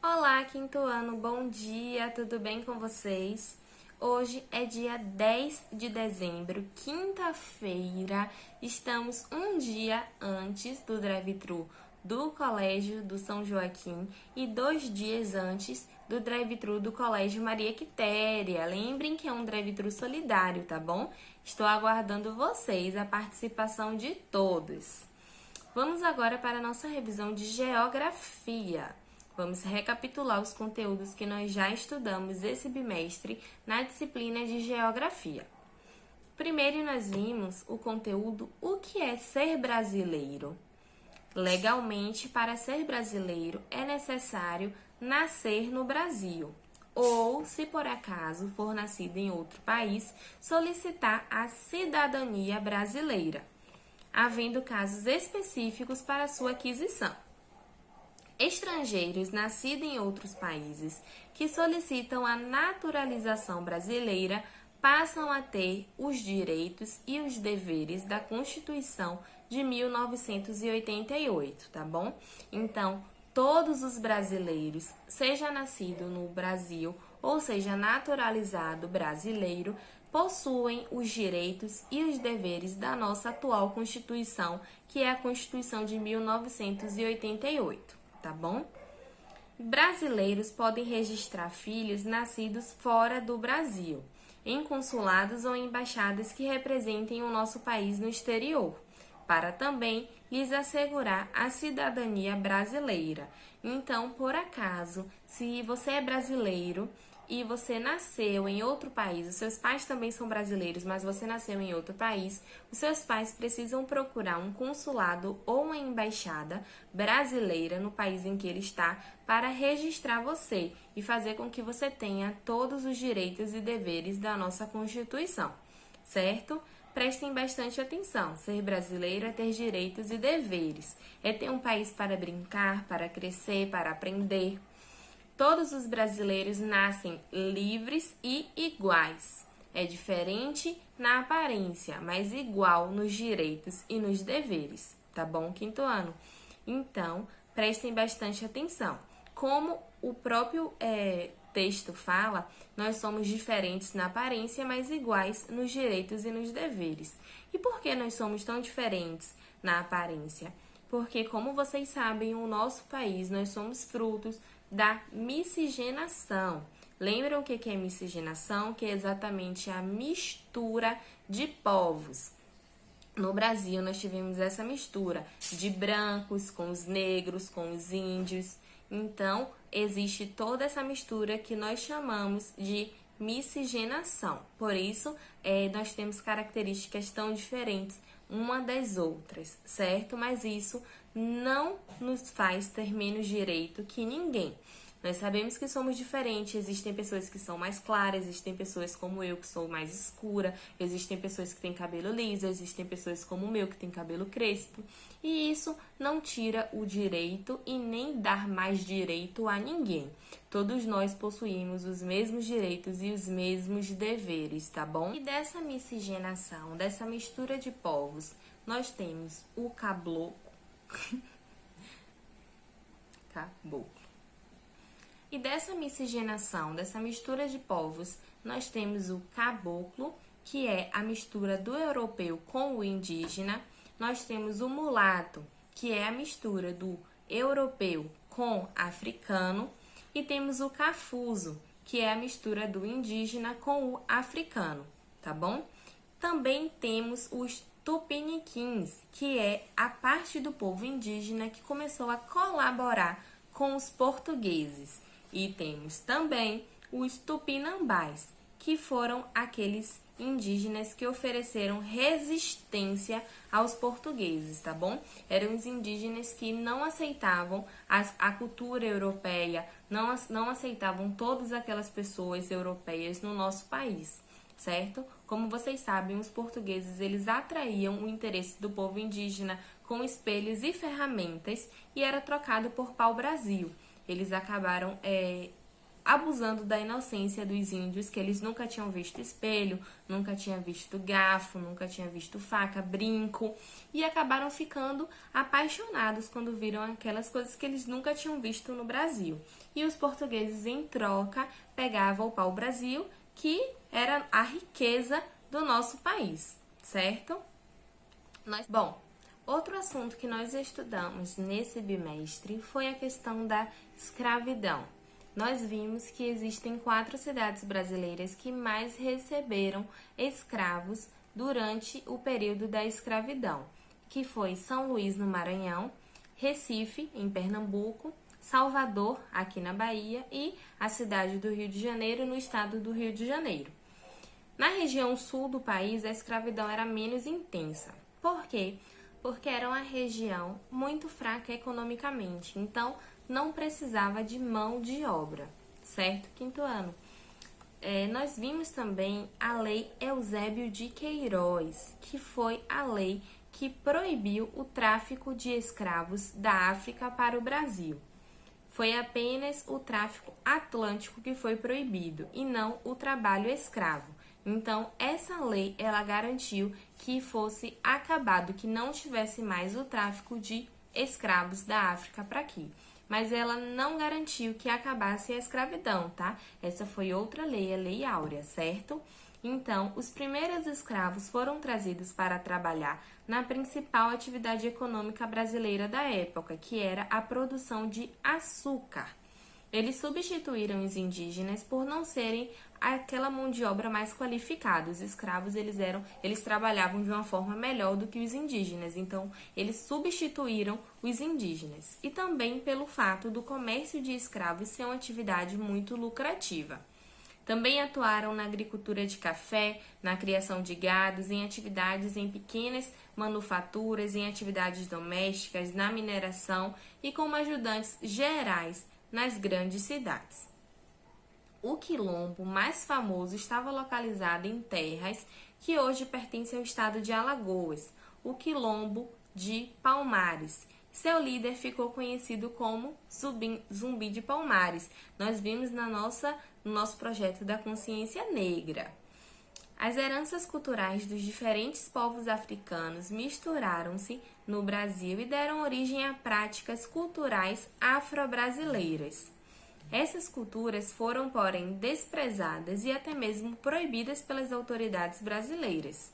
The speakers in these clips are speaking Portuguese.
Olá, quinto ano, bom dia, tudo bem com vocês? Hoje é dia 10 de dezembro, quinta-feira. Estamos um dia antes do drive-thru do Colégio do São Joaquim e 2 dias antes do drive-thru do Colégio Maria Quitéria. Lembrem que é um drive-thru solidário, tá bom? Estou aguardando vocês, a participação de todos. Vamos agora para a nossa revisão de geografia. Vamos recapitular os conteúdos que nós já estudamos esse bimestre na disciplina de geografia. Primeiro, nós vimos o conteúdo O que é ser brasileiro? Legalmente, para ser brasileiro, é necessário nascer no Brasil ou, se por acaso for nascido em outro país, solicitar a cidadania brasileira, havendo casos específicos para sua aquisição. Estrangeiros nascidos em outros países que solicitam a naturalização brasileira passam a ter os direitos e os deveres da Constituição de 1988, tá bom? Então, todos os brasileiros, seja nascido no Brasil ou seja naturalizado brasileiro, possuem os direitos e os deveres da nossa atual Constituição, que é a Constituição de 1988. Tá bom? Brasileiros podem registrar filhos nascidos fora do Brasil, em consulados ou embaixadas que representem o nosso país no exterior, para também lhes assegurar a cidadania brasileira. Então, por acaso, se você é brasileiro e você nasceu em outro país, os seus pais também são brasileiros, mas você nasceu em outro país, os seus pais precisam procurar um consulado ou uma embaixada brasileira no país em que ele está para registrar você e fazer com que você tenha todos os direitos e deveres da nossa Constituição, certo? Prestem bastante atenção. Ser brasileiro é ter direitos e deveres, é ter um país para brincar, para crescer, para aprender. Todos os brasileiros nascem livres e iguais. É diferente na aparência, mas igual nos direitos e nos deveres, tá bom, quinto ano? Então, prestem bastante atenção. Como o próprio texto fala, nós somos diferentes na aparência, mas iguais nos direitos e nos deveres. E por que nós somos tão diferentes na aparência? Porque, como vocês sabem, o nosso país, nós somos frutos da miscigenação. Lembram o que é miscigenação? Que é exatamente a mistura de povos. No Brasil, nós tivemos essa mistura de brancos com os negros, com os índios. Então, existe toda essa mistura que nós chamamos de miscigenação. Por isso, nós temos características tão diferentes uma das outras, certo? Mas isso não nos faz ter menos direito que ninguém. Nós sabemos que somos diferentes, existem pessoas que são mais claras, existem pessoas como eu que sou mais escura, existem pessoas que têm cabelo liso, existem pessoas como o meu que tem cabelo crespo. E isso não tira o direito e nem dá mais direito a ninguém. Todos nós possuímos os mesmos direitos e os mesmos deveres, tá bom? E dessa miscigenação, dessa mistura de povos, nós temos o caboclo. Caboclo. E dessa miscigenação, dessa mistura de povos, nós temos o caboclo, que é a mistura do europeu com o indígena. Nós temos o mulato, que é a mistura do europeu com africano. E temos o cafuso, que é a mistura do indígena com o africano, tá bom? Também temos os tupiniquins, que é a parte do povo indígena que começou a colaborar com os portugueses. E temos também os tupinambás, que foram aqueles indígenas que ofereceram resistência aos portugueses, tá bom? Eram os indígenas que não aceitavam a cultura europeia, não aceitavam todas aquelas pessoas europeias no nosso país, certo? Como vocês sabem, os portugueses, eles atraíam o interesse do povo indígena com espelhos e ferramentas e era trocado por pau-brasil. Eles acabaram abusando da inocência dos índios, que eles nunca tinham visto espelho, nunca tinham visto garfo, nunca tinham visto faca, brinco, e acabaram ficando apaixonados quando viram aquelas coisas que eles nunca tinham visto no Brasil. E os portugueses, em troca, pegavam o pau-brasil, que era a riqueza do nosso país, certo? Bom, outro assunto que nós estudamos nesse bimestre foi a questão da escravidão. Nós vimos que existem 4 cidades brasileiras que mais receberam escravos durante o período da escravidão, que foi São Luís, no Maranhão, Recife, em Pernambuco, Salvador, aqui na Bahia, e a cidade do Rio de Janeiro, no estado do Rio de Janeiro. Na região sul do país, a escravidão era menos intensa. Por quê? Porque era uma região muito fraca economicamente, então não precisava de mão de obra, certo? Quinto ano. Nós vimos também a Lei Eusébio de Queiroz, que foi a lei que proibiu o tráfico de escravos da África para o Brasil. Foi apenas o tráfico atlântico que foi proibido e não o trabalho escravo. Então, essa lei, ela garantiu que fosse acabado, que não tivesse mais o tráfico de escravos da África para aqui. Mas ela não garantiu que acabasse a escravidão, tá? Essa foi outra lei, a Lei Áurea, certo? Então, os primeiros escravos foram trazidos para trabalhar na principal atividade econômica brasileira da época, que era a produção de açúcar. Eles substituíram os indígenas por não serem aquela mão de obra mais qualificada. Os escravos, eles trabalhavam de uma forma melhor do que os indígenas, então eles substituíram os indígenas. E também pelo fato do comércio de escravos ser uma atividade muito lucrativa. Também atuaram na agricultura de café, na criação de gados, em atividades em pequenas manufaturas, em atividades domésticas, na mineração e como ajudantes gerais nas grandes cidades. O quilombo mais famoso estava localizado em terras que hoje pertencem ao estado de Alagoas, o quilombo de Palmares. Seu líder ficou conhecido como Zumbi de Palmares. Nós vimos no nosso projeto da consciência negra. As heranças culturais dos diferentes povos africanos misturaram-se no Brasil e deram origem a práticas culturais afro-brasileiras. Essas culturas foram, porém, desprezadas e até mesmo proibidas pelas autoridades brasileiras.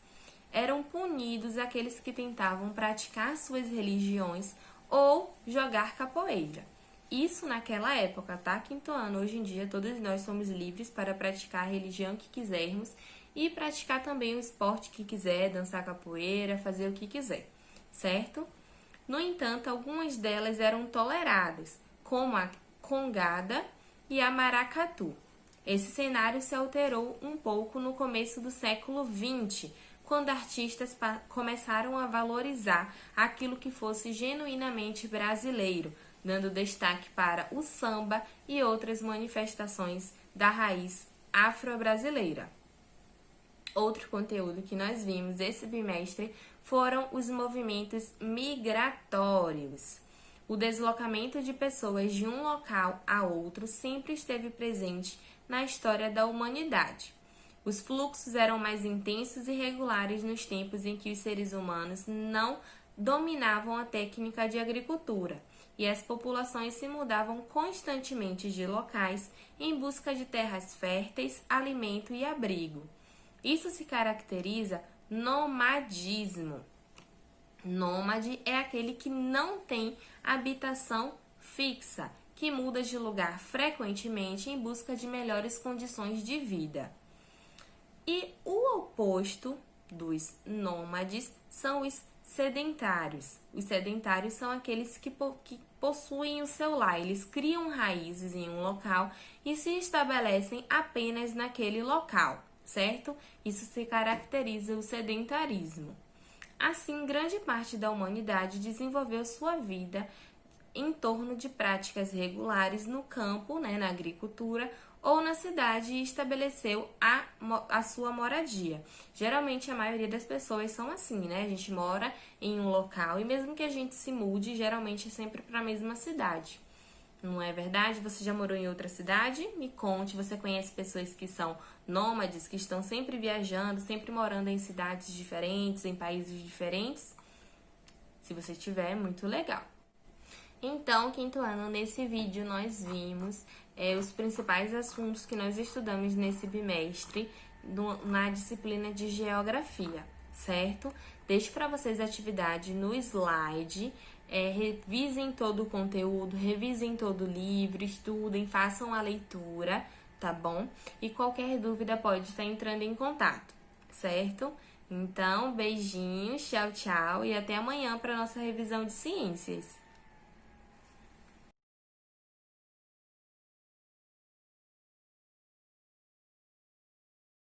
Eram punidos aqueles que tentavam praticar suas religiões ou jogar capoeira. Isso naquela época, tá? Quinto ano. Hoje em dia, todos nós somos livres para praticar a religião que quisermos e praticar também o esporte que quiser, dançar capoeira, fazer o que quiser, certo? No entanto, algumas delas eram toleradas, como a congada e a maracatu. Esse cenário se alterou um pouco no começo do século XX, quando artistas começaram a valorizar aquilo que fosse genuinamente brasileiro, dando destaque para o samba e outras manifestações da raiz afro-brasileira. Outro conteúdo que nós vimos esse bimestre foram os movimentos migratórios. O deslocamento de pessoas de um local a outro sempre esteve presente na história da humanidade. Os fluxos eram mais intensos e regulares nos tempos em que os seres humanos não dominavam a técnica de agricultura e as populações se mudavam constantemente de locais em busca de terras férteis, alimento e abrigo. Isso se caracteriza nomadismo. Nômade é aquele que não tem habitação fixa, que muda de lugar frequentemente em busca de melhores condições de vida. E o oposto dos nômades são os sedentários. Os sedentários são aqueles que possuem o seu lar, eles criam raízes em um local e se estabelecem apenas naquele local, certo? Isso se caracteriza o sedentarismo. Assim, grande parte da humanidade desenvolveu sua vida em torno de práticas regulares no campo, na agricultura ou na cidade e estabeleceu a sua moradia. Geralmente, a maioria das pessoas são assim, A gente mora em um local e mesmo que a gente se mude, geralmente é sempre para a mesma cidade. Não é verdade? Você já morou em outra cidade? Me conte, você conhece pessoas que são nômades, que estão sempre viajando, sempre morando em cidades diferentes, em países diferentes? Se você tiver, muito legal. Então, quinto ano, nesse vídeo nós vimos os principais assuntos que nós estudamos nesse bimestre na disciplina de Geografia, certo? Deixo para vocês a atividade no slide, revisem todo o conteúdo, revisem todo o livro, estudem, façam a leitura, tá bom? E qualquer dúvida pode estar entrando em contato, certo? Então, beijinhos, tchau, tchau e até amanhã para nossa revisão de ciências.